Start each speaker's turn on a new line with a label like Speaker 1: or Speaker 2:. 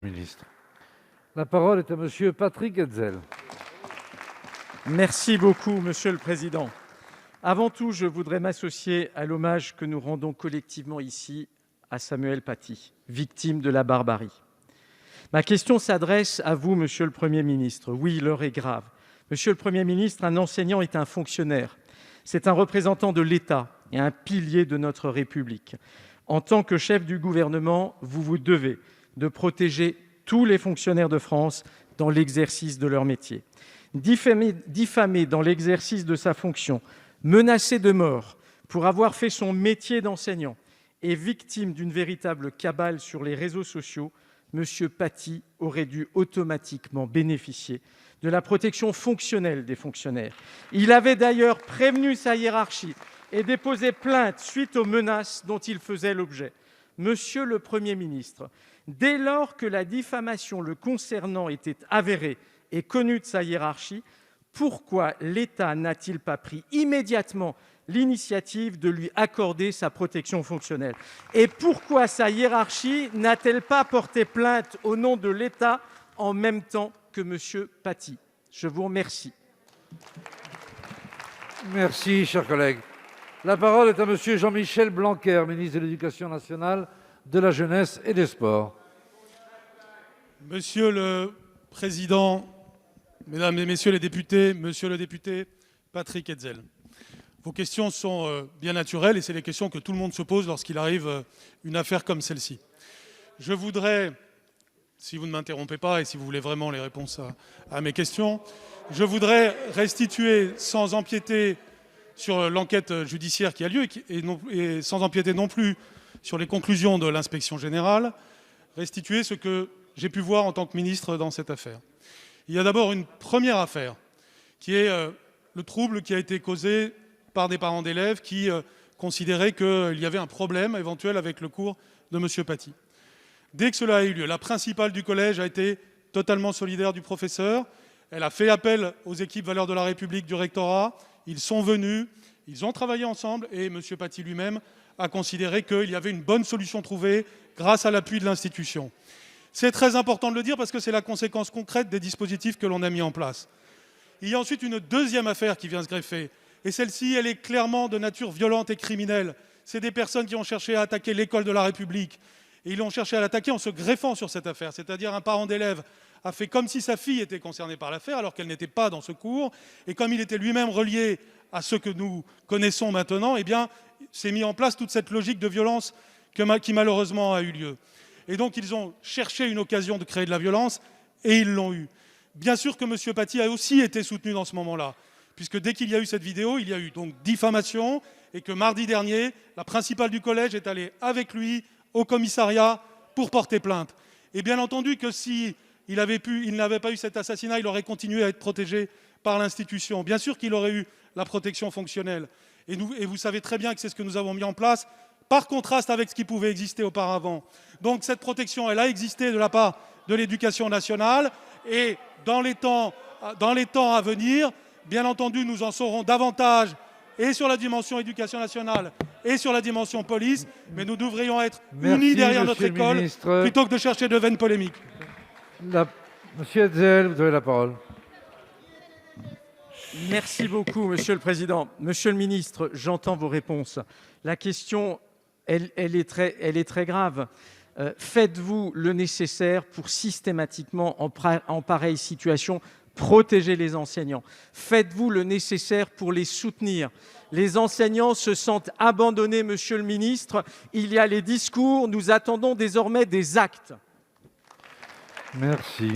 Speaker 1: Ministre. La parole est à Monsieur Patrick Hetzel.
Speaker 2: Merci beaucoup, Monsieur le Président. Avant tout, je voudrais m'associer à l'hommage que nous rendons collectivement ici à Samuel Paty, victime de la barbarie. Ma question s'adresse à vous, Monsieur le Premier ministre. Oui, l'heure est grave. Monsieur le Premier ministre, un enseignant est un fonctionnaire. C'est un représentant de l'État et un pilier de notre République. En tant que chef du gouvernement, vous vous devez de protéger tous les fonctionnaires de France dans l'exercice de leur métier. Diffamé dans l'exercice de sa fonction, menacé de mort pour avoir fait son métier d'enseignant et victime d'une véritable cabale sur les réseaux sociaux, M. Paty aurait dû automatiquement bénéficier de la protection fonctionnelle des fonctionnaires. Il avait d'ailleurs prévenu sa hiérarchie et déposé plainte suite aux menaces dont il faisait l'objet. Monsieur le Premier ministre, dès lors que la diffamation le concernant était avérée et connue de sa hiérarchie, pourquoi l'État n'a-t-il pas pris immédiatement l'initiative de lui accorder sa protection fonctionnelle? Et pourquoi sa hiérarchie n'a-t-elle pas porté plainte au nom de l'État en même temps que M. Paty? Je vous remercie.
Speaker 1: Merci, cher collègue. La parole est à Monsieur Jean-Michel Blanquer, ministre de l'Éducation nationale, de la jeunesse et des sports.
Speaker 3: Monsieur le Président, Mesdames et Messieurs les députés, Monsieur le député Patrick Hetzel, vos questions sont bien naturelles et c'est les questions que tout le monde se pose lorsqu'il arrive une affaire comme celle-ci. Je voudrais, si vous ne m'interrompez pas et si vous voulez vraiment les réponses à mes questions, je voudrais restituer sans empiéter sur l'enquête judiciaire qui a lieu et sans empiéter non plus sur les conclusions de l'inspection générale, restituer ce que j'ai pu voir en tant que ministre dans cette affaire. Il y a d'abord une première affaire, qui est le trouble qui a été causé par des parents d'élèves qui considéraient qu'il y avait un problème éventuel avec le cours de M. Paty. Dès que cela a eu lieu, la principale du collège a été totalement solidaire du professeur. Elle a fait appel aux équipes Valeurs de la République du rectorat. Ils sont venus, ils ont travaillé ensemble et M. Paty lui-même a considéré qu'il y avait une bonne solution trouvée grâce à l'appui de l'institution. C'est très important de le dire parce que c'est la conséquence concrète des dispositifs que l'on a mis en place. Il y a ensuite une deuxième affaire qui vient se greffer. Et celle-ci, elle est clairement de nature violente et criminelle. C'est des personnes qui ont cherché à attaquer l'école de la République. Et ils ont cherché à l'attaquer en se greffant sur cette affaire. C'est-à-dire un parent d'élève a fait comme si sa fille était concernée par l'affaire alors qu'elle n'était pas dans ce cours. Et comme il était lui-même relié à ce que nous connaissons maintenant, eh bien, s'est mis en place toute cette logique de violence qui malheureusement a eu lieu. Et donc ils ont cherché une occasion de créer de la violence et ils l'ont eue. Bien sûr que M. Paty a aussi été soutenu dans ce moment-là, puisque dès qu'il y a eu cette vidéo, il y a eu donc diffamation et que mardi dernier, la principale du collège est allée avec lui au commissariat pour porter plainte. Et bien entendu que s'il n'avait pas eu cet assassinat, il aurait continué à être protégé par l'institution. Bien sûr qu'il aurait eu la protection fonctionnelle. Et vous savez très bien que c'est ce que nous avons mis en place, par contraste avec ce qui pouvait exister auparavant. Donc cette protection, elle a existé de la part de l'Éducation nationale et dans les temps à venir, bien entendu, nous en saurons davantage et sur la dimension éducation nationale et sur la dimension police, mais nous devrions être unis derrière notre école plutôt que de chercher de vaines polémiques.
Speaker 1: Monsieur Hetzel, vous avez la parole.
Speaker 2: Merci beaucoup, Monsieur le Président. Monsieur le ministre, j'entends vos réponses. La question, elle est très grave. Faites-vous le nécessaire pour systématiquement, en pareille situation, protéger les enseignants? Faites-vous le nécessaire pour les soutenir? Les enseignants se sentent abandonnés, Monsieur le ministre. Il y a les discours, nous attendons désormais des actes.
Speaker 1: Merci.